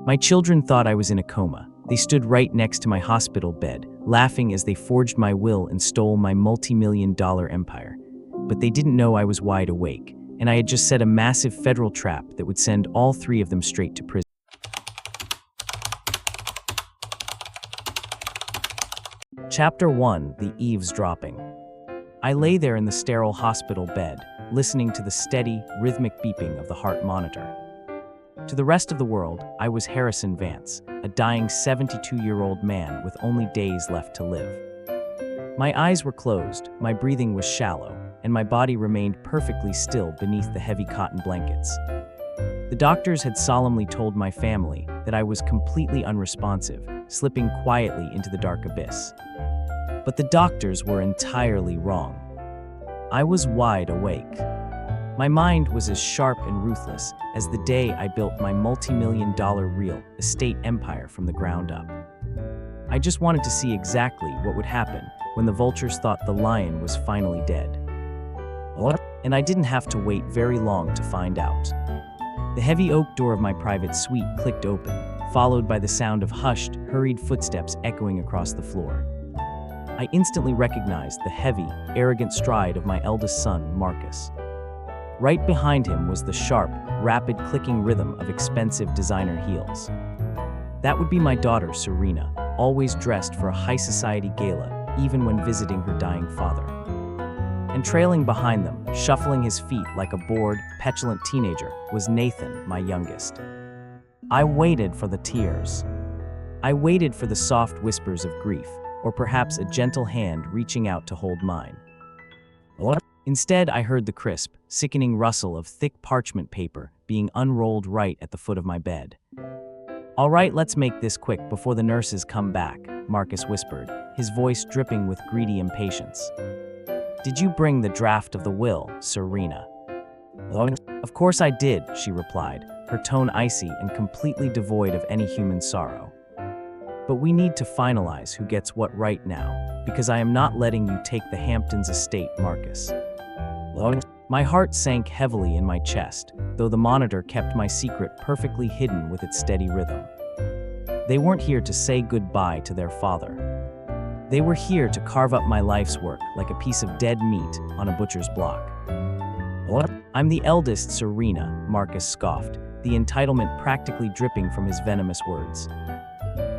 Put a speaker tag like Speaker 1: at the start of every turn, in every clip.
Speaker 1: My children thought I was in a coma. They stood right next to my hospital bed, laughing as they forged my will and stole my multi-million-dollar empire. But they didn't know I was wide awake, and I had just set a massive federal trap that would send all three of them straight to prison. Chapter 1: The Eavesdropping. I lay there in the sterile hospital bed, listening to the steady, rhythmic beeping of the heart monitor. To the rest of the world, I was Harrison Vance, a dying 72-year-old man with only days left to live. My eyes were closed, my breathing was shallow, and my body remained perfectly still beneath the heavy cotton blankets. The doctors had solemnly told my family that I was completely unresponsive, slipping quietly into the dark abyss. But the doctors were entirely wrong. I was wide awake. My mind was as sharp and ruthless as the day I built my multi-million-dollar real estate empire from the ground up. I just wanted to see exactly what would happen when the vultures thought the lion was finally dead. And I didn't have to wait very long to find out. The heavy oak door of my private suite clicked open, followed by the sound of hushed, hurried footsteps echoing across the floor. I instantly recognized the heavy, arrogant stride of my eldest son, Marcus. Right behind him was the sharp, rapid clicking rhythm of expensive designer heels. That would be my daughter, Serena, always dressed for a high society gala, even when visiting her dying father. And trailing behind them, shuffling his feet like a bored, petulant teenager, was Nathan, my youngest. I waited for the tears. I waited for the soft whispers of grief, or perhaps a gentle hand reaching out to hold mine. Instead, I heard the crisp, sickening rustle of thick parchment paper being unrolled right at the foot of my bed. "All right, let's make this quick before the nurses come back," Marcus whispered, his voice dripping with greedy impatience. "Did you bring the draft of the will, Serena?" "Of course I did," she replied, her tone icy and completely devoid of any human sorrow. "But we need to finalize who gets what right now, because I am not letting you take the Hamptons estate, Marcus." My heart sank heavily in my chest, though the monitor kept my secret perfectly hidden with its steady rhythm. They weren't here to say goodbye to their father. They were here to carve up my life's work like a piece of dead meat on a butcher's block. "I'm the eldest, Serena," Marcus scoffed, the entitlement practically dripping from his venomous words.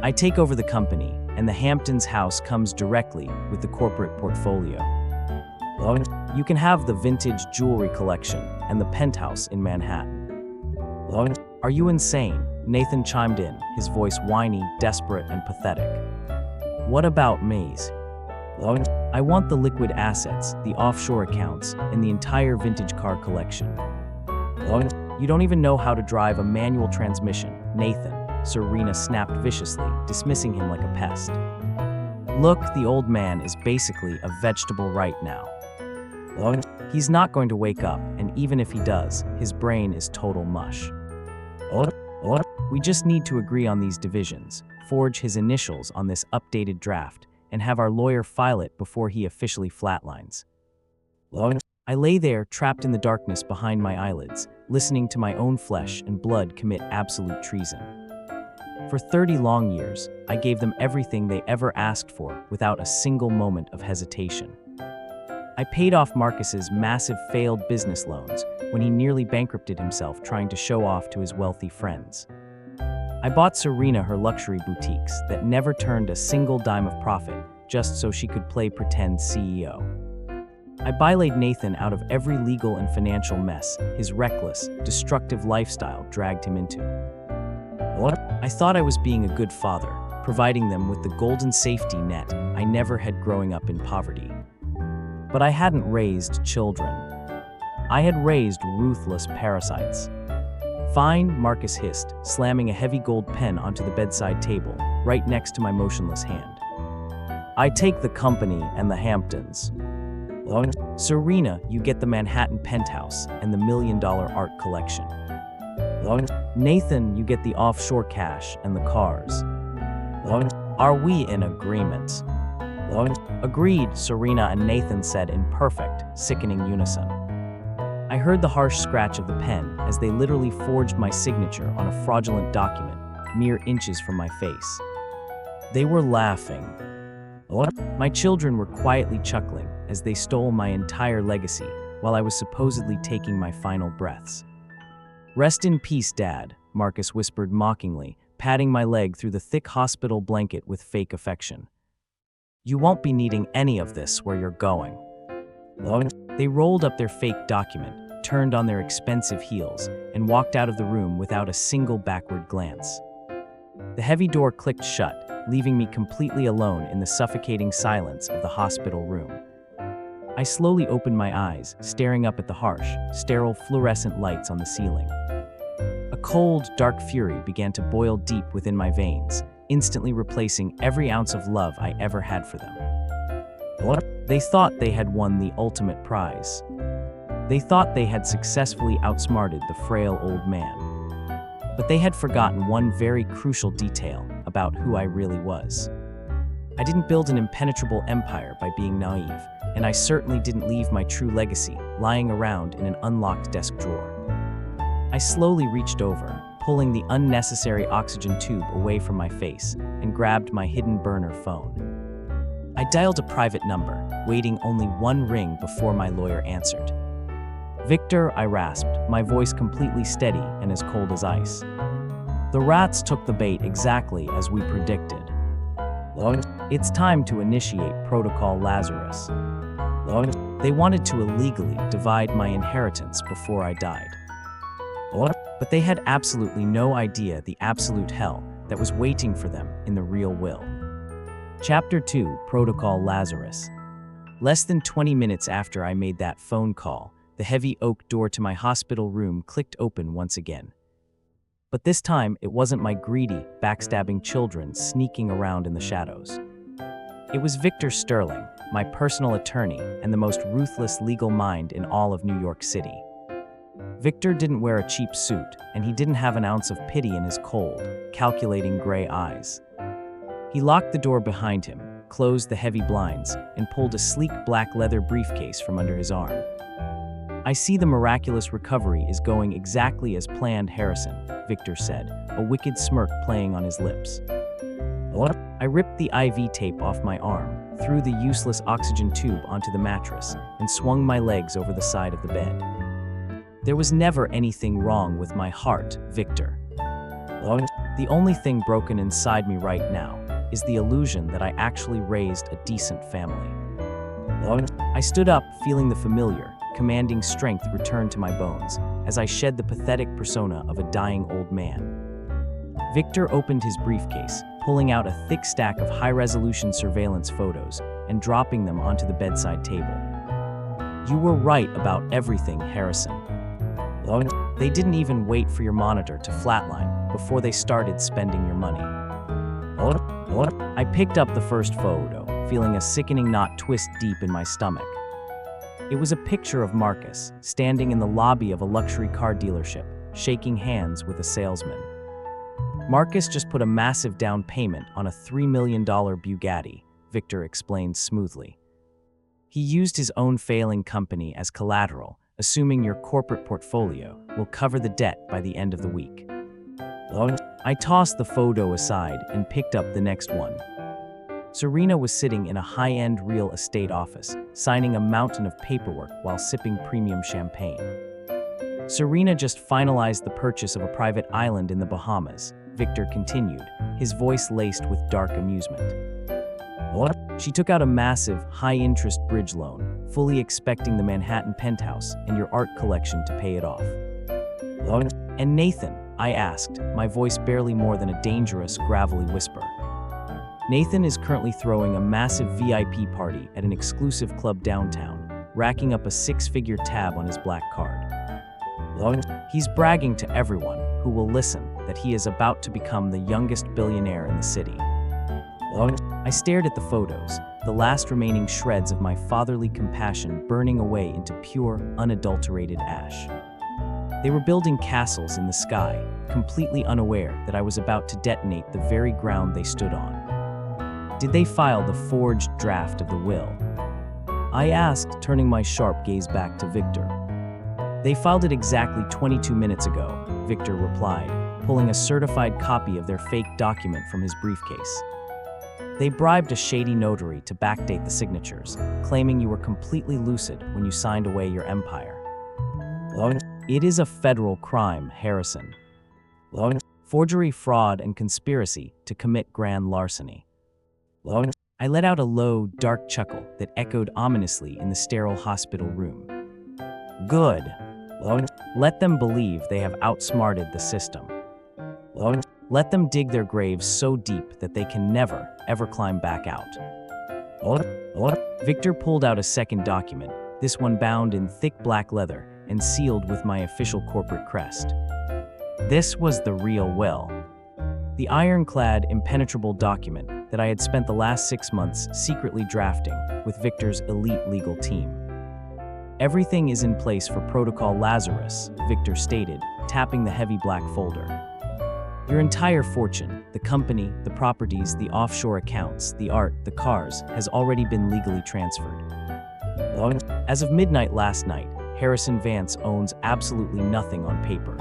Speaker 1: "I take over the company, and the Hamptons house comes directly with the corporate portfolio. You can have the vintage jewelry collection and the penthouse in Manhattan." "Are you insane?" Nathan chimed in, his voice whiny, desperate, and pathetic. "What about Maze?" "I want the liquid assets, the offshore accounts, and the entire vintage car collection." "You don't even know how to drive a manual transmission, Nathan," Serena snapped viciously, dismissing him like a pest. "Look, the old man is basically a vegetable right now. He's not going to wake up, and even if he does, his brain is total mush. We just need to agree on these divisions, forge his initials on this updated draft, and have our lawyer file it before he officially flatlines." I lay there, trapped in the darkness behind my eyelids, listening to my own flesh and blood commit absolute treason. For 30 long years, I gave them everything they ever asked for without a single moment of hesitation. I paid off Marcus's massive failed business loans when he nearly bankrupted himself trying to show off to his wealthy friends. I bought Serena her luxury boutiques that never turned a single dime of profit just so she could play pretend CEO. I bylaid Nathan out of every legal and financial mess his reckless, destructive lifestyle dragged him into. I thought I was being a good father, providing them with the golden safety net I never had growing up in poverty. But I hadn't raised children. I had raised ruthless parasites. "Fine," Marcus hissed, slamming a heavy gold pen onto the bedside table, right next to my motionless hand. "I take the company and the Hamptons. Serena, you get the Manhattan penthouse and the million-dollar art collection. Nathan, you get the offshore cash and the cars. Are we in agreement?" "Agreed," Serena and Nathan said in perfect, sickening unison. I heard the harsh scratch of the pen as they literally forged my signature on a fraudulent document, mere inches from my face. They were laughing. My children were quietly chuckling as they stole my entire legacy while I was supposedly taking my final breaths. "Rest in peace, Dad," Marcus whispered mockingly, patting my leg through the thick hospital blanket with fake affection. "You won't be needing any of this where you're going." They rolled up their fake document, turned on their expensive heels, and walked out of the room without a single backward glance. The heavy door clicked shut, leaving me completely alone in the suffocating silence of the hospital room. I slowly opened my eyes, staring up at the harsh, sterile fluorescent lights on the ceiling. A cold, dark fury began to boil deep within my veins, instantly replacing every ounce of love I ever had for them. They thought they had won the ultimate prize. They thought they had successfully outsmarted the frail old man. But they had forgotten one very crucial detail about who I really was. I didn't build an impenetrable empire by being naive, and I certainly didn't leave my true legacy lying around in an unlocked desk drawer. I slowly reached over, pulling the unnecessary oxygen tube away from my face, and grabbed my hidden burner phone. I dialed a private number, waiting only one ring before my lawyer answered. "Victor," I rasped, my voice completely steady and as cold as ice. The rats took the bait exactly as we predicted. It's time to initiate Protocol Lazarus. They wanted to illegally divide my inheritance before I died. But they had absolutely no idea the absolute hell that was waiting for them in the real will. Chapter 2, Protocol Lazarus. Less than 20 minutes after I made that phone call, the heavy oak door to my hospital room clicked open once again. But this time, it wasn't my greedy, backstabbing children sneaking around in the shadows. It was Victor Sterling, my personal attorney and the most ruthless legal mind in all of New York City. Victor didn't wear a cheap suit, and he didn't have an ounce of pity in his cold, calculating gray eyes. He locked the door behind him, closed the heavy blinds, and pulled a sleek black leather briefcase from under his arm. "I see the miraculous recovery is going exactly as planned, Harrison," Victor said, a wicked smirk playing on his lips. I ripped the IV tape off my arm, threw the useless oxygen tube onto the mattress, and swung my legs over the side of the bed. "There was never anything wrong with my heart, Victor. The only thing broken inside me right now is the illusion that I actually raised a decent family." I stood up, feeling the familiar, commanding strength return to my bones as I shed the pathetic persona of a dying old man. Victor opened his briefcase, pulling out a thick stack of high-resolution surveillance photos and dropping them onto the bedside table. "You were right about everything, Harrison. They didn't even wait for your monitor to flatline before they started spending your money." I picked up the first photo, feeling a sickening knot twist deep in my stomach. It was a picture of Marcus, standing in the lobby of a luxury car dealership, shaking hands with a salesman. Marcus just put a massive down payment on a $3 million Bugatti, Victor explained smoothly. He used his own failing company as collateral, assuming your corporate portfolio will cover the debt by the end of the week. I tossed the photo aside and picked up the next one. Serena was sitting in a high-end real estate office, signing a mountain of paperwork while sipping premium champagne. "Serena just finalized the purchase of a private island in the Bahamas," Victor continued, his voice laced with dark amusement. "She took out a massive, high-interest bridge loan, fully expecting the Manhattan penthouse and your art collection to pay it off." "And Nathan?" I asked, my voice barely more than a dangerous, gravelly whisper. "Nathan is currently throwing a massive VIP party at an exclusive club downtown, racking up a six-figure tab on his black card. He's bragging to everyone who will listen that he is about to become the youngest billionaire in the city." I stared at the photos, the last remaining shreds of my fatherly compassion burning away into pure, unadulterated ash. They were building castles in the sky, completely unaware that I was about to detonate the very ground they stood on. "Did they file the forged draft of the will?" I asked, turning my sharp gaze back to Victor. "They filed it exactly 22 minutes ago," Victor replied, pulling a certified copy of their fake document from his briefcase. They bribed a shady notary to backdate the signatures, claiming you were completely lucid when you signed away your empire. It is a federal crime, Harrison. Forgery, fraud, and conspiracy to commit grand larceny. I let out a low, dark chuckle that echoed ominously in the sterile hospital room. Good. Let them believe they have outsmarted the system. Let them dig their graves so deep that they can never, ever climb back out. Victor pulled out a second document, this one bound in thick black leather and sealed with my official corporate crest. This was the real will. The ironclad, impenetrable document that I had spent the last 6 months secretly drafting with Victor's elite legal team. Everything is in place for Protocol Lazarus, Victor stated, tapping the heavy black folder. Your entire fortune, the company, the properties, the offshore accounts, the art, the cars, has already been legally transferred. As of midnight last night, Harrison Vance owns absolutely nothing on paper.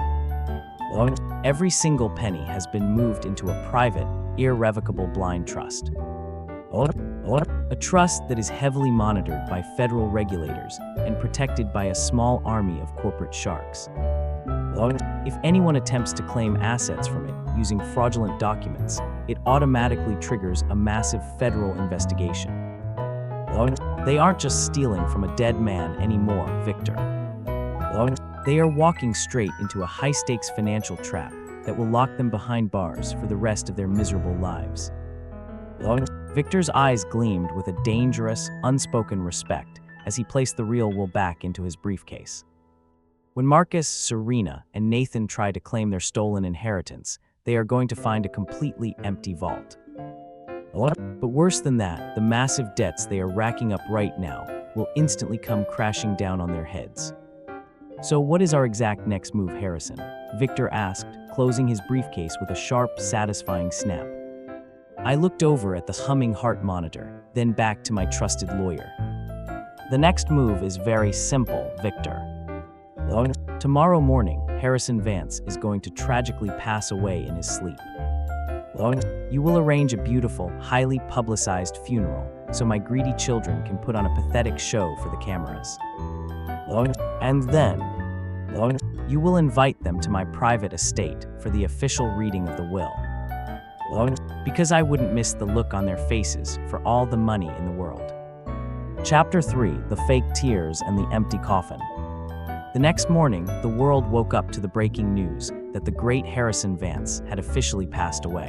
Speaker 1: Every single penny has been moved into a private, irrevocable blind trust. A trust that is heavily monitored by federal regulators and protected by a small army of corporate sharks. If anyone attempts to claim assets from it using fraudulent documents, it automatically triggers a massive federal investigation. They aren't just stealing from a dead man anymore, Victor. They are walking straight into a high-stakes financial trap that will lock them behind bars for the rest of their miserable lives. Victor's eyes gleamed with a dangerous, unspoken respect as he placed the real will back into his briefcase. When Marcus, Serena, and Nathan try to claim their stolen inheritance, they are going to find a completely empty vault. But worse than that, the massive debts they are racking up right now will instantly come crashing down on their heads. So what is our exact next move, Harrison? Victor asked, closing his briefcase with a sharp, satisfying snap. I looked over at the humming heart monitor, then back to my trusted lawyer. The next move is very simple, Victor. Tomorrow morning, Harrison Vance is going to tragically pass away in his sleep. You will arrange a beautiful, highly publicized funeral so my greedy children can put on a pathetic show for the cameras. And then, you will invite them to my private estate for the official reading of the will. Because I wouldn't miss the look on their faces for all the money in the world. Chapter 3, The Fake Tears and the Empty Coffin. The next morning, the world woke up to the breaking news that the great Harrison Vance had officially passed away.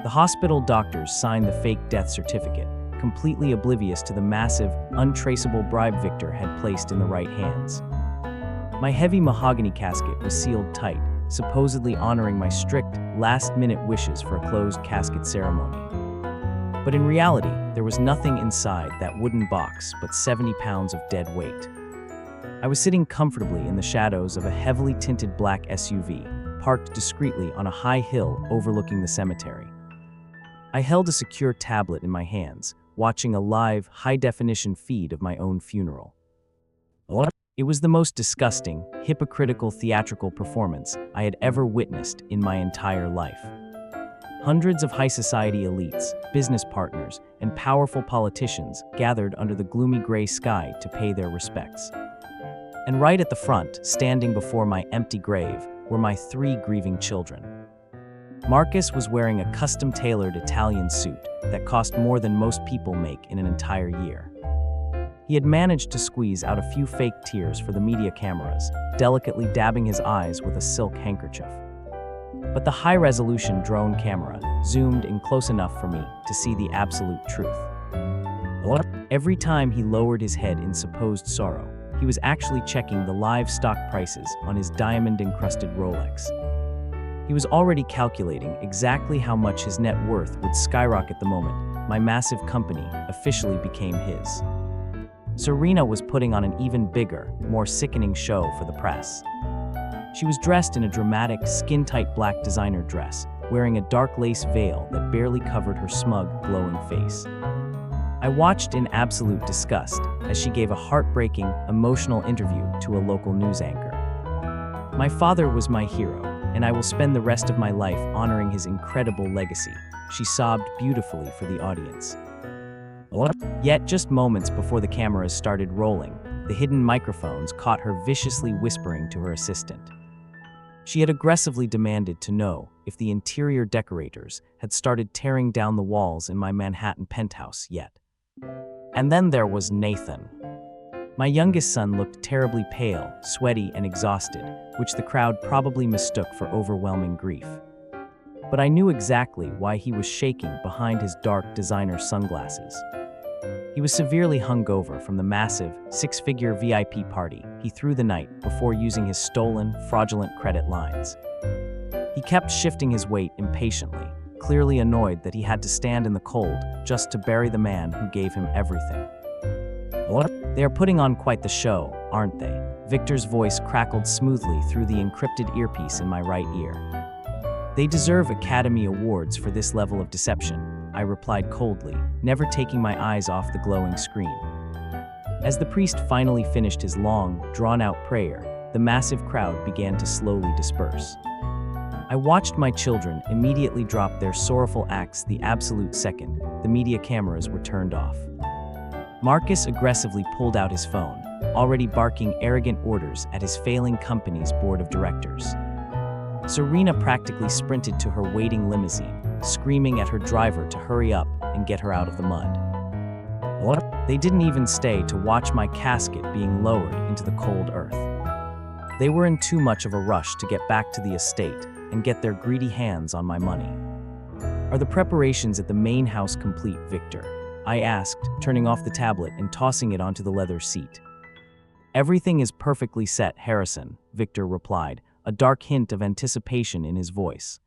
Speaker 1: The hospital doctors signed the fake death certificate, completely oblivious to the massive, untraceable bribe Victor had placed in the right hands. My heavy mahogany casket was sealed tight, supposedly honoring my strict, last-minute wishes for a closed casket ceremony. But in reality, there was nothing inside that wooden box but 70 pounds of dead weight. I was sitting comfortably in the shadows of a heavily tinted black SUV, parked discreetly on a high hill overlooking the cemetery. I held a secure tablet in my hands, watching a live, high-definition feed of my own funeral. It was the most disgusting, hypocritical theatrical performance I had ever witnessed in my entire life. Hundreds of high society elites, business partners, and powerful politicians gathered under the gloomy gray sky to pay their respects. And right at the front, standing before my empty grave, were my 3 grieving children. Marcus was wearing a custom-tailored Italian suit that cost more than most people make in an entire year. He had managed to squeeze out a few fake tears for the media cameras, delicately dabbing his eyes with a silk handkerchief. But the high-resolution drone camera zoomed in close enough for me to see the absolute truth. Every time he lowered his head in supposed sorrow, he was actually checking the live stock prices on his diamond-encrusted Rolex. He was already calculating exactly how much his net worth would skyrocket the moment my massive company officially became his. Serena was putting on an even bigger, more sickening show for the press. She was dressed in a dramatic, skin-tight black designer dress, wearing a dark lace veil that barely covered her smug, glowing face. I watched in absolute disgust as she gave a heartbreaking, emotional interview to a local news anchor. My father was my hero, and I will spend the rest of my life honoring his incredible legacy," she sobbed beautifully for the audience. Yet, just moments before the cameras started rolling, the hidden microphones caught her viciously whispering to her assistant. She had aggressively demanded to know if the interior decorators had started tearing down the walls in my Manhattan penthouse yet. And then there was Nathan. My youngest son looked terribly pale, sweaty, and exhausted, which the crowd probably mistook for overwhelming grief. But I knew exactly why he was shaking behind his dark designer sunglasses. He was severely hungover from the massive, six-figure VIP party he threw the night before using his stolen, fraudulent credit lines. He kept shifting his weight impatiently, clearly annoyed that he had to stand in the cold just to bury the man who gave him everything. "They are putting on quite the show, aren't they?" Victor's voice crackled smoothly through the encrypted earpiece in my right ear. "They deserve Academy Awards for this level of deception," I replied coldly, never taking my eyes off the glowing screen. As the priest finally finished his long, drawn-out prayer, the massive crowd began to slowly disperse. I watched my children immediately drop their sorrowful acts the absolute second the media cameras were turned off. Marcus aggressively pulled out his phone, already barking arrogant orders at his failing company's board of directors. Serena practically sprinted to her waiting limousine, screaming at her driver to hurry up and get her out of the mud. They didn't even stay to watch my casket being lowered into the cold earth. They were in too much of a rush to get back to the estate and get their greedy hands on my money. "Are the preparations at the main house complete, Victor?" I asked, turning off the tablet and tossing it onto the leather seat. "Everything is perfectly set, Harrison," Victor replied, a dark hint of anticipation in his voice.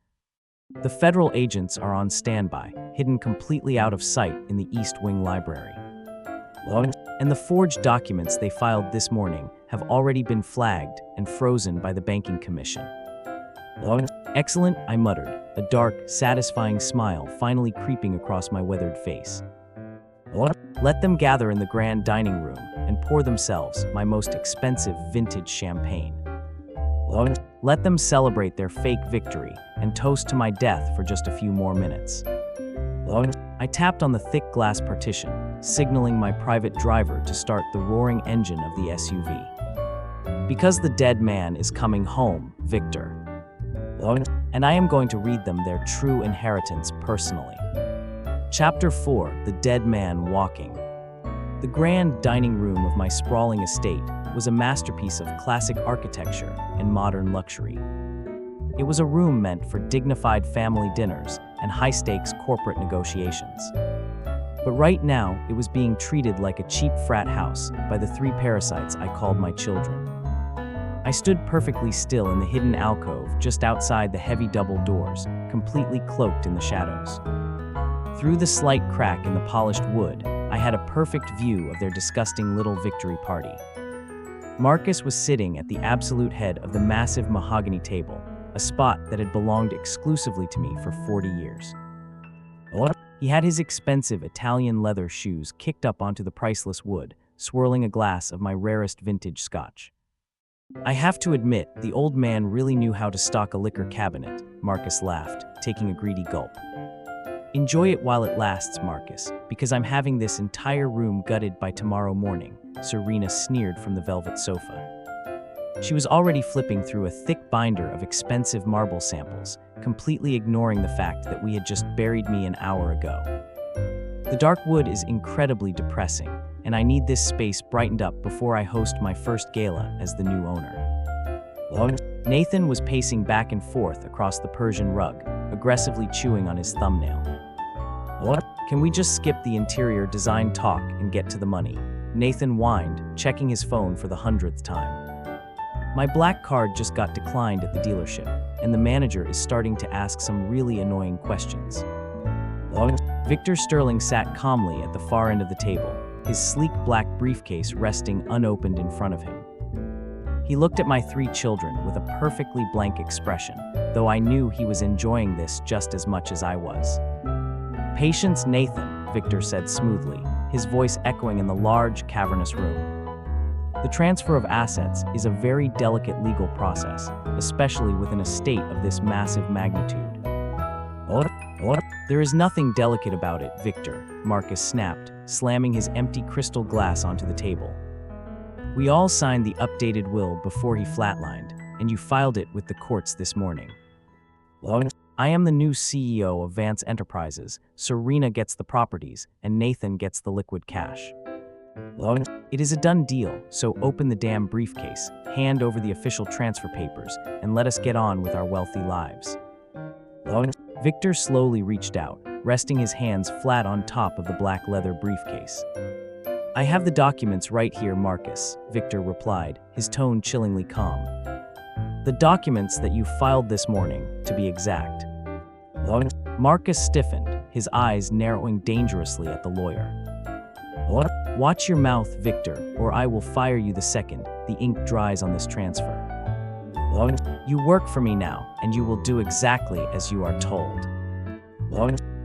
Speaker 1: "The federal agents are on standby, hidden completely out of sight in the East Wing library. And the forged documents they filed this morning have already been flagged and frozen by the Banking Commission." "Excellent," I muttered, a dark, satisfying smile finally creeping across my weathered face. "Let them gather in the grand dining room and pour themselves my most expensive vintage champagne. Let them celebrate their fake victory and toast to my death for just a few more minutes." I tapped on the thick glass partition, signaling my private driver to start the roaring engine of the SUV. "Because the dead man is coming home, Victor. And I am going to read them their true inheritance personally." Chapter 4: The Dead Man Walking. The grand dining room of my sprawling estate was a masterpiece of classic architecture and modern luxury. It was a room meant for dignified family dinners and high-stakes corporate negotiations. But right now, it was being treated like a cheap frat house by the three parasites I called my children. I stood perfectly still in the hidden alcove just outside the heavy double doors, completely cloaked in the shadows. Through the slight crack in the polished wood, I had a perfect view of their disgusting little victory party. Marcus was sitting at the absolute head of the massive mahogany table, a spot that had belonged exclusively to me for 40 years. He had his expensive Italian leather shoes kicked up onto the priceless wood, swirling a glass of my rarest vintage scotch. "I have to admit, the old man really knew how to stock a liquor cabinet," Marcus laughed, taking a greedy gulp. "Enjoy it while it lasts, Marcus, because I'm having this entire room gutted by tomorrow morning," Serena sneered from the velvet sofa. She was already flipping through a thick binder of expensive marble samples, completely ignoring the fact that we had just buried me an hour ago. "The dark wood is incredibly depressing, and I need this space brightened up before I host my first gala as the new owner." Nathan was pacing back and forth across the Persian rug, aggressively chewing on his thumbnail. "Can we just skip the interior design talk and get to the money?" Nathan whined, checking his phone for the 100th time. "My black card just got declined at the dealership, and the manager is starting to ask some really annoying questions." Victor Sterling sat calmly at the far end of the table, his sleek black briefcase resting unopened in front of him. He looked at my three children with a perfectly blank expression, though I knew he was enjoying this just as much as I was. "Patience, Nathan," Victor said smoothly, his voice echoing in the large, cavernous room. The transfer of assets is a very delicate legal process, especially with an estate of this massive magnitude. What? There is nothing delicate about it, Victor, Marcus snapped, slamming his empty crystal glass onto the table. We all signed the updated will before he flatlined, and you filed it with the courts this morning. I am the new CEO of Vance Enterprises. Serena gets the properties, and Nathan gets the liquid cash. It is a done deal, so open the damn briefcase, hand over the official transfer papers, and let us get on with our wealthy lives. Victor slowly reached out, resting his hands flat on top of the black leather briefcase. I have the documents right here, Marcus, Victor replied, his tone chillingly calm. The documents that you filed this morning, to be exact. Marcus stiffened, his eyes narrowing dangerously at the lawyer. Watch your mouth, Victor, or I will fire you the second the ink dries on this transfer. You work for me now, and you will do exactly as you are told.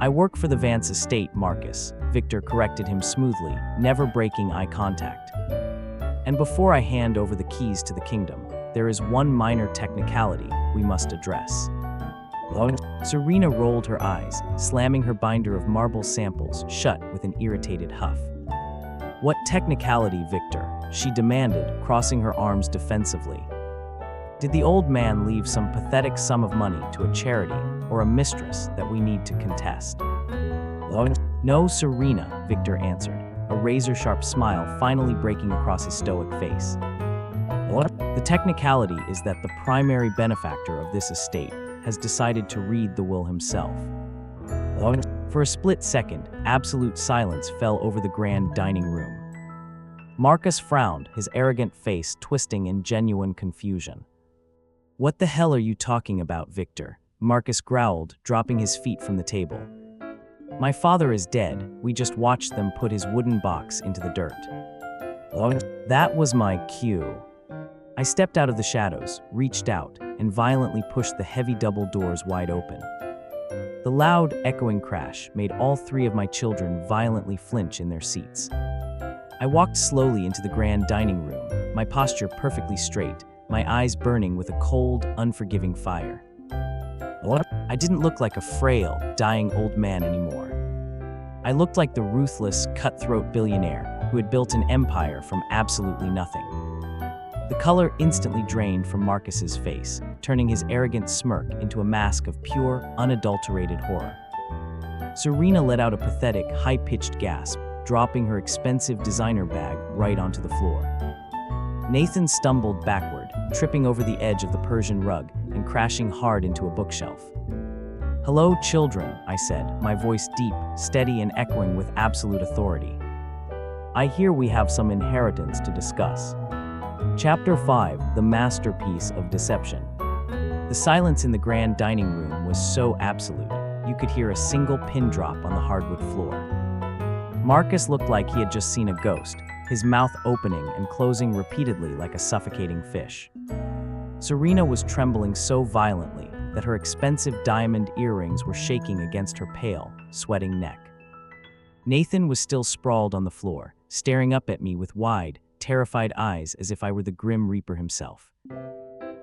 Speaker 1: I work for the Vance estate, Marcus, Victor corrected him smoothly, never breaking eye contact. And before I hand over the keys to the kingdom, there is one minor technicality we must address. Serena rolled her eyes, slamming her binder of marble samples shut with an irritated huff. What technicality, Victor? She demanded, crossing her arms defensively. Did the old man leave some pathetic sum of money to a charity or a mistress that we need to contest? No, Serena, Victor answered, a razor-sharp smile finally breaking across his stoic face. The technicality is that the primary benefactor of this estate has decided to read the will himself. For a split second, absolute silence fell over the grand dining room. Marcus frowned, his arrogant face twisting in genuine confusion. What the hell are you talking about, Victor? Marcus growled, dropping his feet from the table. My father is dead. We just watched them put his wooden box into the dirt. That was my cue. I stepped out of the shadows, reached out, and violently pushed the heavy double doors wide open. The loud, echoing crash made all three of my children violently flinch in their seats. I walked slowly into the grand dining room, my posture perfectly straight, my eyes burning with a cold, unforgiving fire. I didn't look like a frail, dying old man anymore. I looked like the ruthless, cutthroat billionaire who had built an empire from absolutely nothing. The color instantly drained from Marcus's face, turning his arrogant smirk into a mask of pure, unadulterated horror. Serena let out a pathetic, high-pitched gasp, dropping her expensive designer bag right onto the floor. Nathan stumbled backward, tripping over the edge of the Persian rug and crashing hard into a bookshelf. Hello, children, I said, my voice deep, steady, and echoing with absolute authority. I hear we have some inheritance to discuss. Chapter 5, The Masterpiece of Deception. The silence in the grand dining room was so absolute, you could hear a single pin drop on the hardwood floor. Marcus looked like he had just seen a ghost, his mouth opening and closing repeatedly like a suffocating fish. Serena was trembling so violently that her expensive diamond earrings were shaking against her pale, sweating neck. Nathan was still sprawled on the floor, staring up at me with wide, terrified eyes as if I were the Grim Reaper himself.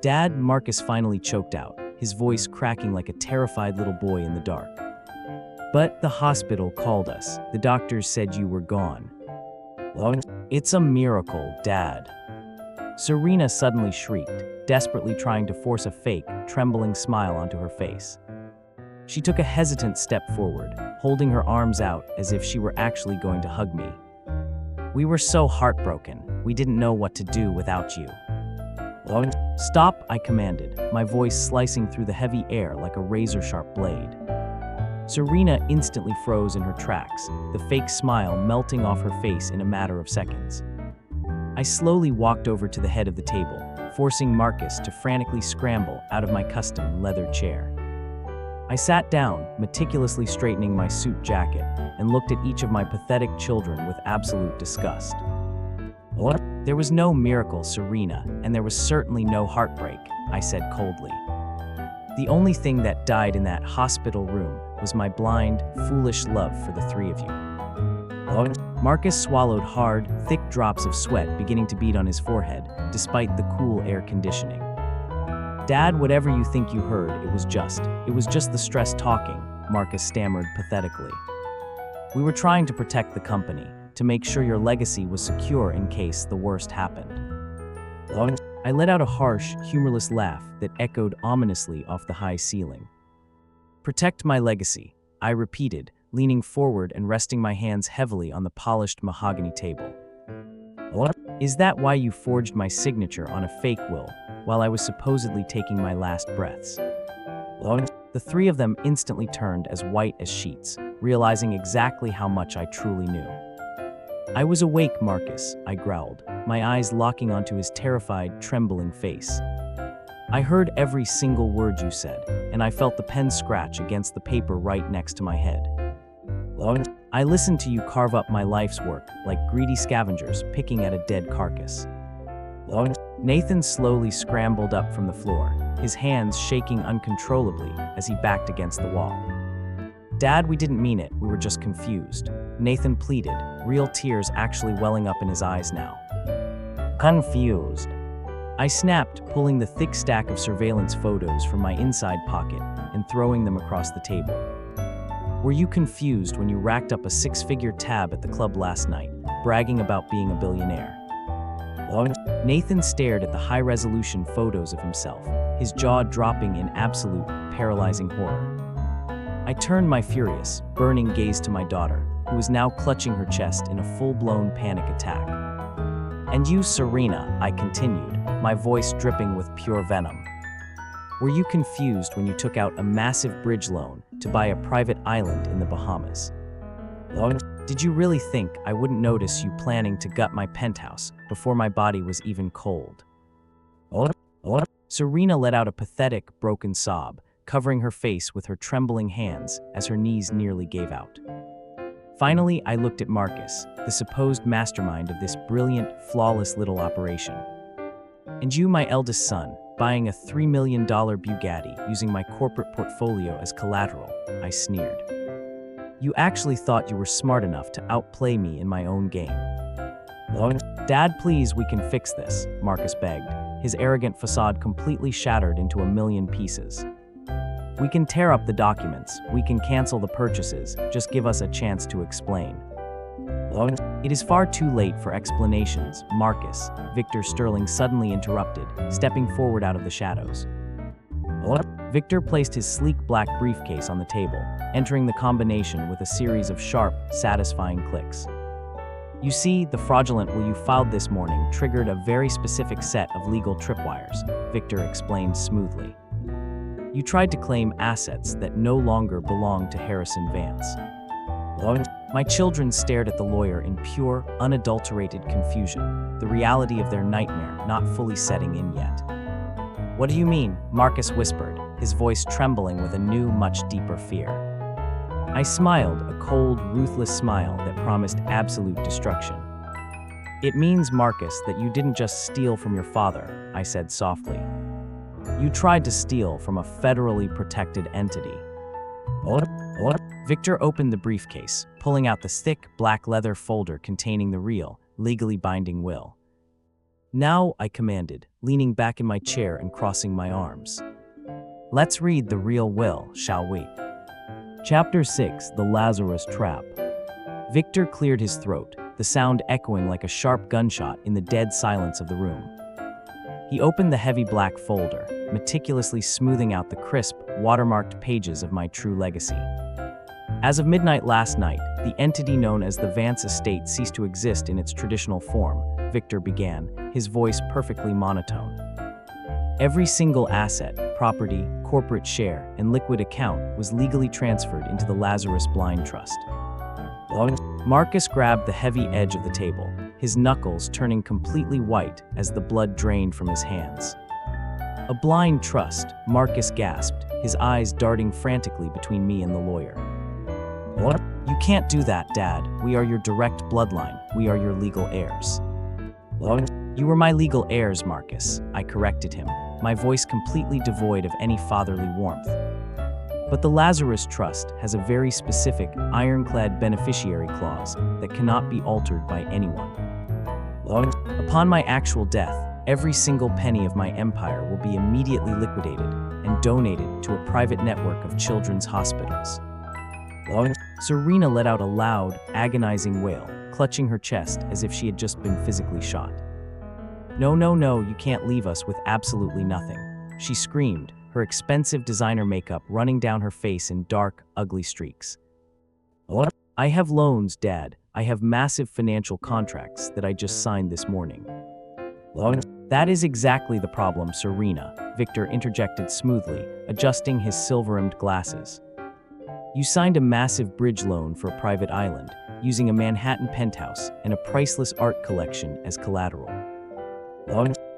Speaker 1: Dad, Marcus finally choked out, his voice cracking like a terrified little boy in the dark. But the hospital called us. The doctors said you were gone. It's a miracle, Dad. Serena suddenly shrieked, desperately trying to force a fake, trembling smile onto her face. She took a hesitant step forward, holding her arms out as if she were actually going to hug me. We were so heartbroken, we didn't know what to do without you. Stop, I commanded, my voice slicing through the heavy air like a razor-sharp blade. Serena instantly froze in her tracks, the fake smile melting off her face in a matter of seconds. I slowly walked over to the head of the table, forcing Marcus to frantically scramble out of my custom leather chair. I sat down, meticulously straightening my suit jacket, and looked at each of my pathetic children with absolute disgust. There was no miracle, Serena, and there was certainly no heartbreak, I said coldly. The only thing that died in that hospital room was my blind, foolish love for the three of you. Marcus swallowed hard, thick drops of sweat beginning to bead on his forehead, despite the cool air conditioning. Dad, whatever you think you heard, it was just the stress talking, Marcus stammered pathetically. We were trying to protect the company, to make sure your legacy was secure in case the worst happened. I let out a harsh, humorless laugh that echoed ominously off the high ceiling. Protect my legacy, I repeated, leaning forward and resting my hands heavily on the polished mahogany table. Is that why you forged my signature on a fake will, while I was supposedly taking my last breaths? The three of them instantly turned as white as sheets, realizing exactly how much I truly knew. I was awake, Marcus, I growled, my eyes locking onto his terrified, trembling face. I heard every single word you said, and I felt the pen scratch against the paper right next to my head. I listened to you carve up my life's work like greedy scavengers picking at a dead carcass. Nathan slowly scrambled up from the floor, his hands shaking uncontrollably as he backed against the wall. Dad, we didn't mean it, we were just confused. Nathan pleaded, real tears actually welling up in his eyes now. Confused. I snapped, pulling the thick stack of surveillance photos from my inside pocket and throwing them across the table. Were you confused when you racked up a six-figure tab at the club last night, bragging about being a billionaire? Nathan stared at the high-resolution photos of himself, his jaw dropping in absolute, paralyzing horror. I turned my furious, burning gaze to my daughter, who was now clutching her chest in a full-blown panic attack. And you, Serena, I continued, my voice dripping with pure venom. Were you confused when you took out a massive bridge loan to buy a private island in the Bahamas? Did you really think I wouldn't notice you planning to gut my penthouse before my body was even cold? Serena let out a pathetic, broken sob, covering her face with her trembling hands as her knees nearly gave out. Finally, I looked at Marcus, the supposed mastermind of this brilliant, flawless little operation. And you, my eldest son, buying a $3 million Bugatti using my corporate portfolio as collateral, I sneered. You actually thought you were smart enough to outplay me in my own game. Dad, please, we can fix this, Marcus begged, his arrogant facade completely shattered into a million pieces. We can tear up the documents, we can cancel the purchases, just give us a chance to explain. It is far too late for explanations, Marcus, Victor Sterling suddenly interrupted, stepping forward out of the shadows. Victor placed his sleek black briefcase on the table, entering the combination with a series of sharp, satisfying clicks. You see, the fraudulent will you filed this morning triggered a very specific set of legal tripwires, Victor explained smoothly. You tried to claim assets that no longer belong to Harrison Vance. My children stared at the lawyer in pure, unadulterated confusion, the reality of their nightmare not fully setting in yet. What do you mean? Marcus whispered, his voice trembling with a new, much deeper fear. I smiled, a cold, ruthless smile that promised absolute destruction. It means, Marcus, that you didn't just steal from your father, I said softly. You tried to steal from a federally protected entity. Victor opened the briefcase, pulling out the thick, black leather folder containing the real, legally binding will. Now, I commanded, leaning back in my chair and crossing my arms. Let's read the real will, shall we? Chapter 6, The Lazarus Trap. Victor cleared his throat, the sound echoing like a sharp gunshot in the dead silence of the room. He opened the heavy black folder, meticulously smoothing out the crisp, watermarked pages of my true legacy. As of midnight last night, the entity known as the Vance estate ceased to exist in its traditional form, Victor began, his voice perfectly monotone. Every single asset, property, corporate share, and liquid account was legally transferred into the Lazarus Blind Trust. Marcus grabbed the heavy edge of the table, his knuckles turning completely white as the blood drained from his hands. A blind trust, Marcus gasped, his eyes darting frantically between me and the lawyer. You can't do that, Dad. We are your direct bloodline. We are your legal heirs. You were my legal heirs, Marcus, I corrected him, my voice completely devoid of any fatherly warmth. But the Lazarus Trust has a very specific, ironclad beneficiary clause that cannot be altered by anyone. Upon my actual death, every single penny of my empire will be immediately liquidated and donated to a private network of children's hospitals. Serena let out a loud, agonizing wail, clutching her chest as if she had just been physically shot. No, no, no, you can't leave us with absolutely nothing, she screamed, her expensive designer makeup running down her face in dark, ugly streaks. I have loans, Dad. I have massive financial contracts that I just signed this morning. That is exactly the problem, Serena, Victor interjected smoothly, adjusting his silver-rimmed glasses. You signed a massive bridge loan for a private island, using a Manhattan penthouse and a priceless art collection as collateral.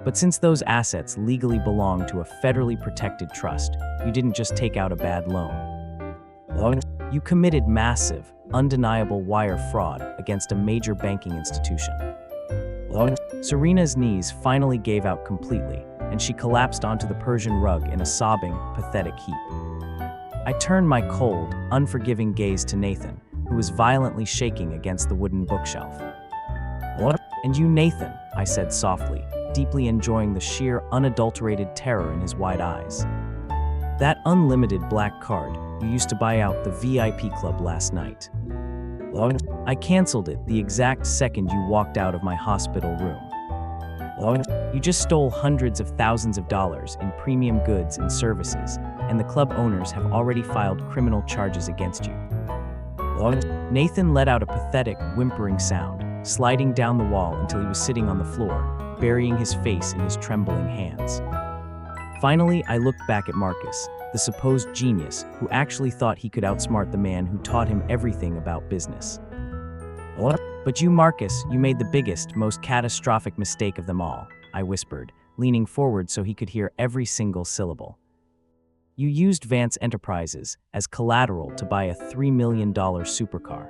Speaker 1: But since those assets legally belong to a federally protected trust, you didn't just take out a bad loan. You committed massive, undeniable wire fraud against a major banking institution. Serena's knees finally gave out completely, and she collapsed onto the Persian rug in a sobbing, pathetic heap. I turned my cold, unforgiving gaze to Nathan, who was violently shaking against the wooden bookshelf. And you, Nathan, I said softly, deeply enjoying the sheer, unadulterated terror in his wide eyes. That unlimited black card you used to buy out the VIP club last night. I canceled it the exact second you walked out of my hospital room. You just stole hundreds of thousands of dollars in premium goods and services, and the club owners have already filed criminal charges against you. Nathan let out a pathetic, whimpering sound, sliding down the wall until he was sitting on the floor, burying his face in his trembling hands. Finally, I looked back at Marcus, the supposed genius who actually thought he could outsmart the man who taught him everything about business. But you, Marcus, you made the biggest, most catastrophic mistake of them all, I whispered, leaning forward so he could hear every single syllable. You used Vance Enterprises as collateral to buy a $3 million supercar.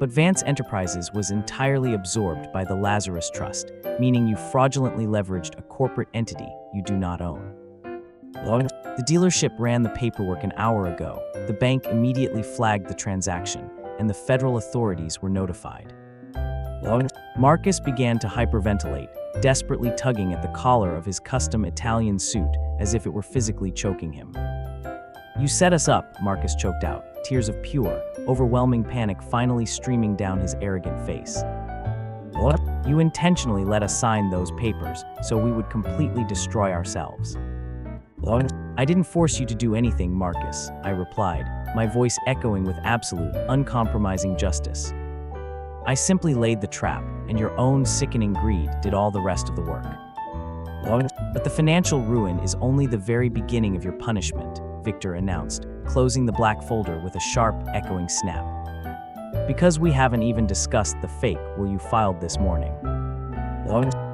Speaker 1: But Vance Enterprises was entirely absorbed by the Lazarus Trust, meaning you fraudulently leveraged a corporate entity you do not own. The dealership ran the paperwork an hour ago, the bank immediately flagged the transaction, and the federal authorities were notified. Marcus began to hyperventilate, desperately tugging at the collar of his custom Italian suit as if it were physically choking him. You set us up, Marcus choked out, tears of pure, overwhelming panic finally streaming down his arrogant face. You intentionally let us sign those papers so we would completely destroy ourselves. I didn't force you to do anything, Marcus, I replied, my voice echoing with absolute, uncompromising justice. I simply laid the trap, and your own sickening greed did all the rest of the work. But the financial ruin is only the very beginning of your punishment, Victor announced, closing the black folder with a sharp, echoing snap. Because we haven't even discussed the fake will you filed this morning.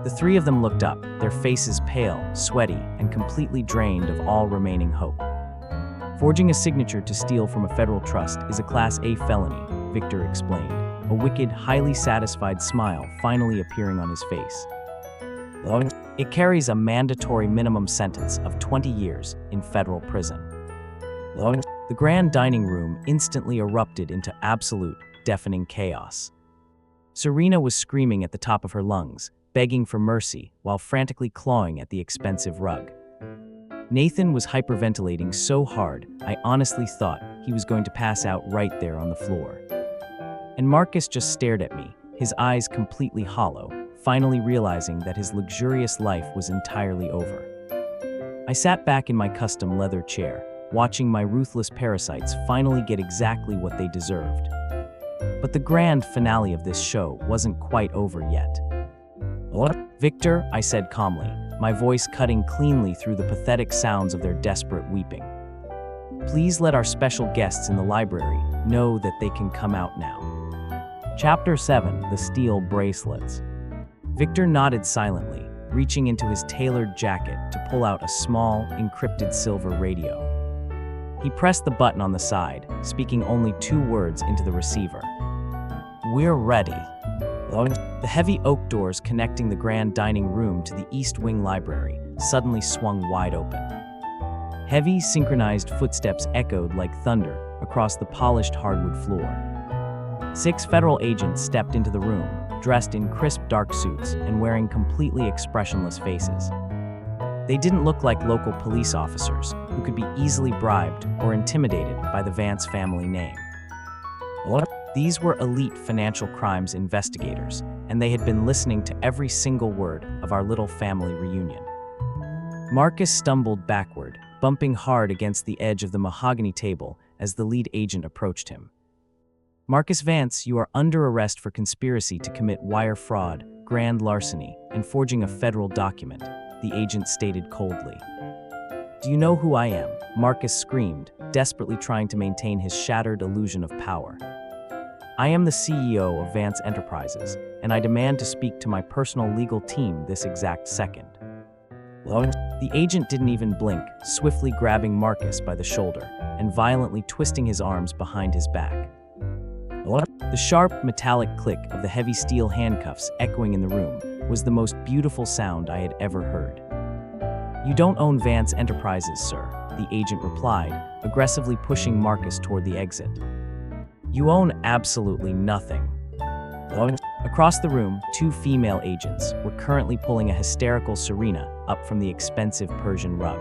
Speaker 1: The three of them looked up, their faces pale, sweaty, and completely drained of all remaining hope. Forging a signature to steal from a federal trust is a Class A felony, Victor explained, a wicked, highly satisfied smile finally appearing on his face. It carries a mandatory minimum sentence of 20 years in federal prison. The grand dining room instantly erupted into absolute, deafening chaos. Serena was screaming at the top of her lungs, begging for mercy while frantically clawing at the expensive rug. Nathan was hyperventilating so hard, I honestly thought he was going to pass out right there on the floor. And Marcus just stared at me, his eyes completely hollow, finally realizing that his luxurious life was entirely over. I sat back in my custom leather chair, watching my ruthless parasites finally get exactly what they deserved. But the grand finale of this show wasn't quite over yet. Victor, I said calmly, my voice cutting cleanly through the pathetic sounds of their desperate weeping. Please let our special guests in the library know that they can come out now. Chapter 7, The Steel Bracelets. Victor nodded silently, reaching into his tailored jacket to pull out a small, encrypted silver radio. He pressed the button on the side, speaking only 2 words into the receiver. We're ready. The heavy oak doors connecting the grand dining room to the East Wing library suddenly swung wide open. Heavy, synchronized footsteps echoed like thunder across the polished hardwood floor. 6 federal agents stepped into the room, dressed in crisp dark suits and wearing completely expressionless faces. They didn't look like local police officers who could be easily bribed or intimidated by the Vance family name. These were elite financial crimes investigators, and they had been listening to every single word of our little family reunion. Marcus stumbled backward, bumping hard against the edge of the mahogany table as the lead agent approached him. "Marcus Vance, you are under arrest for conspiracy to commit wire fraud, grand larceny, and forging a federal document," the agent stated coldly. "Do you know who I am?" Marcus screamed, desperately trying to maintain his shattered illusion of power. "I am the CEO of Vance Enterprises, and I demand to speak to my personal legal team this exact second." The agent didn't even blink, swiftly grabbing Marcus by the shoulder and violently twisting his arms behind his back. The sharp, metallic click of the heavy steel handcuffs echoing in the room was the most beautiful sound I had ever heard. "You don't own Vance Enterprises, sir," the agent replied, aggressively pushing Marcus toward the exit. "You own absolutely nothing." Across the room, 2 female agents were currently pulling a hysterical Serena up from the expensive Persian rug.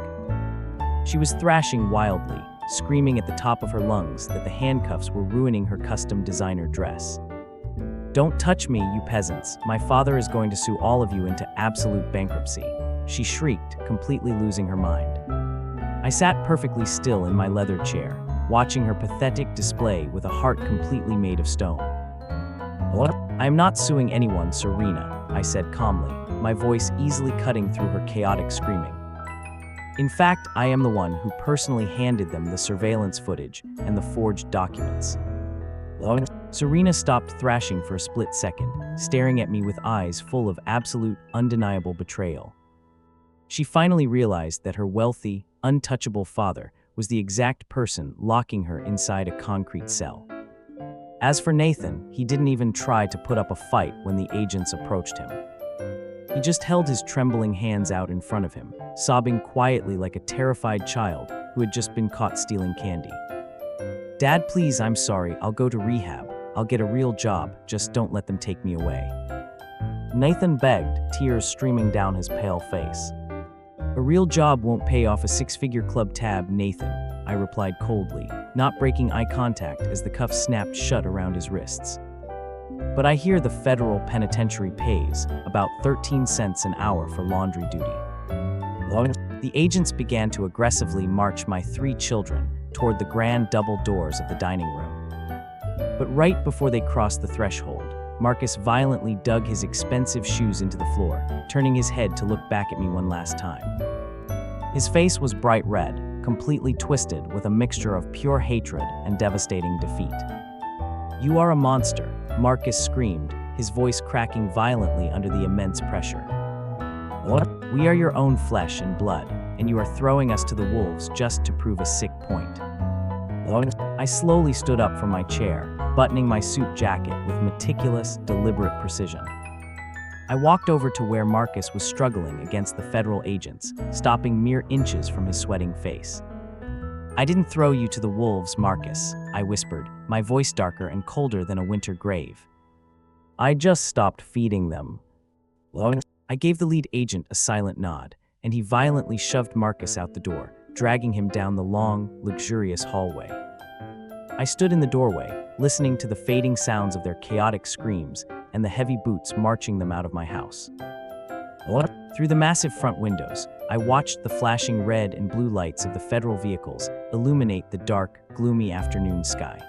Speaker 1: She was thrashing wildly, screaming at the top of her lungs that the handcuffs were ruining her custom designer dress. "Don't touch me, you peasants. My father is going to sue all of you into absolute bankruptcy," she shrieked, completely losing her mind. I sat perfectly still in my leather chair, watching her pathetic display with a heart completely made of stone. "I am not suing anyone, Serena," I said calmly, my voice easily cutting through her chaotic screaming. "In fact, I am the one who personally handed them the surveillance footage and the forged documents." Serena stopped thrashing for a split second, staring at me with eyes full of absolute, undeniable betrayal. She finally realized that her wealthy, untouchable father was the exact person locking her inside a concrete cell. As for Nathan, he didn't even try to put up a fight when the agents approached him. He just held his trembling hands out in front of him, sobbing quietly like a terrified child who had just been caught stealing candy. "Dad, please, I'm sorry, I'll go to rehab. I'll get a real job, just don't let them take me away." Nathan begged, tears streaming down his pale face. "A real job won't pay off a 6-figure club tab, Nathan," I replied coldly, not breaking eye contact as the cuffs snapped shut around his wrists. "But I hear the federal penitentiary pays about 13 cents an hour for laundry duty." The agents began to aggressively march my 3 children toward the grand double doors of the dining room. But right before they crossed the threshold, Marcus violently dug his expensive shoes into the floor, turning his head to look back at me one last time. His face was bright red, completely twisted with a mixture of pure hatred and devastating defeat. "You are a monster," Marcus screamed, his voice cracking violently under the immense pressure. "We are your own flesh and blood, and you are throwing us to the wolves just to prove a sick point." I slowly stood up from my chair, buttoning my suit jacket with meticulous, deliberate precision. I walked over to where Marcus was struggling against the federal agents, stopping mere inches from his sweating face. "I didn't throw you to the wolves, Marcus," I whispered, my voice darker and colder than a winter grave. "I just stopped feeding them." I gave the lead agent a silent nod, and he violently shoved Marcus out the door, dragging him down the long, luxurious hallway. I stood in the doorway, listening to the fading sounds of their chaotic screams and the heavy boots marching them out of my house. Through the massive front windows, I watched the flashing red and blue lights of the federal vehicles illuminate the dark, gloomy afternoon sky.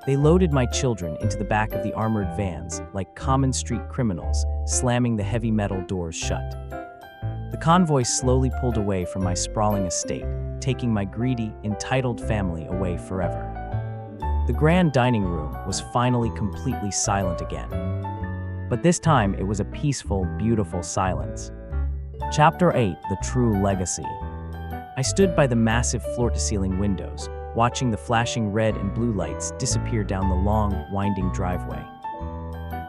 Speaker 1: They loaded my children into the back of the armored vans like common street criminals, slamming the heavy metal doors shut. The convoy slowly pulled away from my sprawling estate, taking my greedy, entitled family away forever. The grand dining room was finally completely silent again. But this time it was a peaceful, beautiful silence. Chapter 8: The True Legacy. I stood by the massive floor-to-ceiling windows, watching the flashing red and blue lights disappear down the long, winding driveway.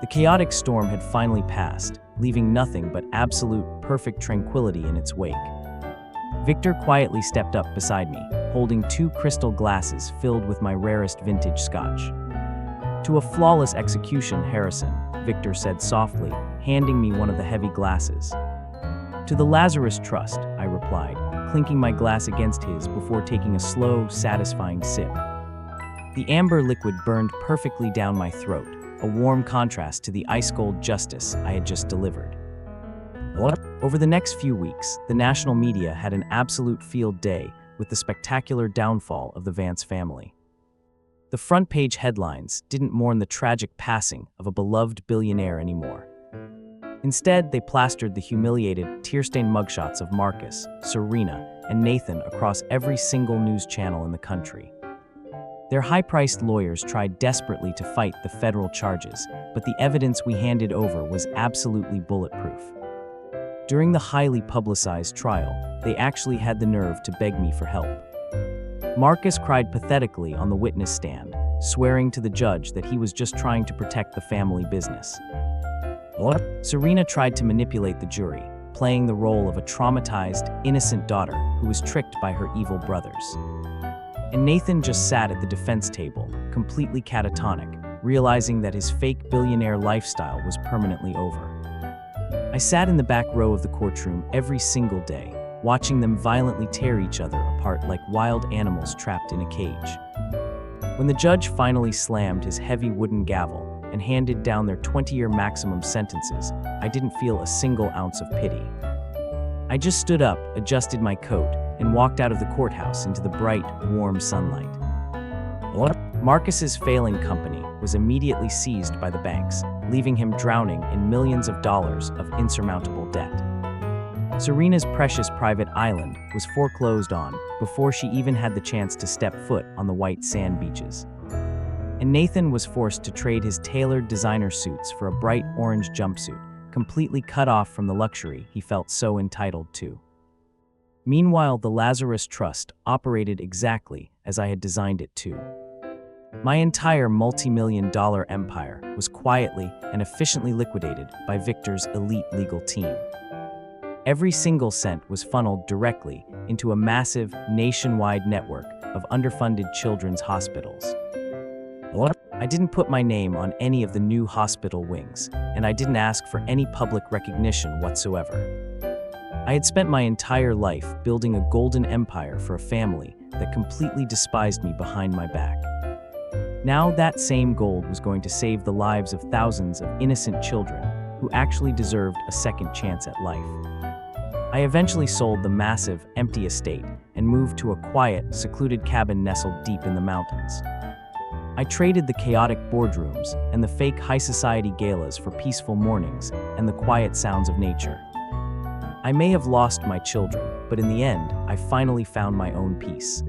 Speaker 1: The chaotic storm had finally passed, leaving nothing but absolute, perfect tranquility in its wake. Victor quietly stepped up beside me, holding 2 crystal glasses filled with my rarest vintage scotch. "To a flawless execution, Harrison," Victor said softly, handing me one of the heavy glasses. "To the Lazarus Trust," I replied, clinking my glass against his before taking a slow, satisfying sip. The amber liquid burned perfectly down my throat, a warm contrast to the ice-cold justice I had just delivered. Over the next few weeks, the national media had an absolute field day with the spectacular downfall of the Vance family. The front-page headlines didn't mourn the tragic passing of a beloved billionaire anymore. Instead, they plastered the humiliated, tear-stained mugshots of Marcus, Serena, and Nathan across every single news channel in the country. Their high-priced lawyers tried desperately to fight the federal charges, but the evidence we handed over was absolutely bulletproof. During the highly publicized trial, they actually had the nerve to beg me for help. Marcus cried pathetically on the witness stand, swearing to the judge that he was just trying to protect the family business. Serena tried to manipulate the jury, playing the role of a traumatized, innocent daughter who was tricked by her evil brothers. And Nathan just sat at the defense table, completely catatonic, realizing that his fake billionaire lifestyle was permanently over. I sat in the back row of the courtroom every single day, watching them violently tear each other apart like wild animals trapped in a cage. When the judge finally slammed his heavy wooden gavel and handed down their 20-year maximum sentences, I didn't feel a single ounce of pity. I just stood up, adjusted my coat, and walked out of the courthouse into the bright, warm sunlight. Marcus's failing company was immediately seized by the banks, leaving him drowning in millions of dollars of insurmountable debt. Serena's precious private island was foreclosed on before she even had the chance to step foot on the white sand beaches. And Nathan was forced to trade his tailored designer suits for a bright orange jumpsuit, completely cut off from the luxury he felt so entitled to. Meanwhile, the Lazarus Trust operated exactly as I had designed it to. My entire multi-million-dollar empire was quietly and efficiently liquidated by Victor's elite legal team. Every single cent was funneled directly into a massive, nationwide network of underfunded children's hospitals. I didn't put my name on any of the new hospital wings, and I didn't ask for any public recognition whatsoever. I had spent my entire life building a golden empire for a family that completely despised me behind my back. Now that same gold was going to save the lives of thousands of innocent children who actually deserved a second chance at life. I eventually sold the massive, empty estate and moved to a quiet, secluded cabin nestled deep in the mountains. I traded the chaotic boardrooms and the fake high society galas for peaceful mornings and the quiet sounds of nature. I may have lost my children, but in the end, I finally found my own peace.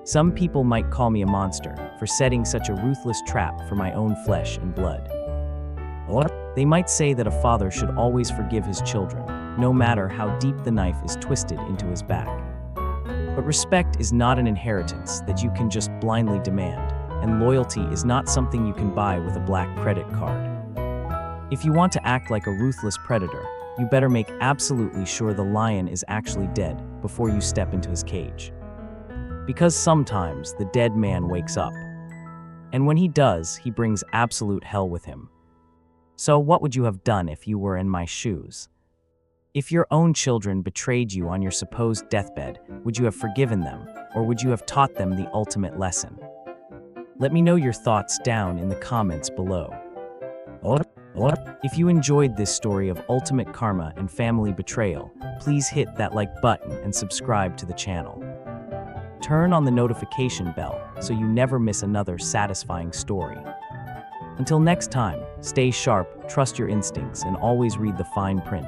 Speaker 1: Some people might call me a monster for setting such a ruthless trap for my own flesh and blood. Or they might say that a father should always forgive his children, no matter how deep the knife is twisted into his back. But respect is not an inheritance that you can just blindly demand, and loyalty is not something you can buy with a black credit card. If you want to act like a ruthless predator, you better make absolutely sure the lion is actually dead before you step into his cage. Because sometimes the dead man wakes up. And when he does, he brings absolute hell with him. So what would you have done if you were in my shoes? If your own children betrayed you on your supposed deathbed, would you have forgiven them, or would you have taught them the ultimate lesson? Let me know your thoughts down in the comments below. If you enjoyed this story of ultimate karma and family betrayal, please hit that like button and subscribe to the channel. Turn on the notification bell so you never miss another satisfying story. Until next time, stay sharp, trust your instincts, and always read the fine print.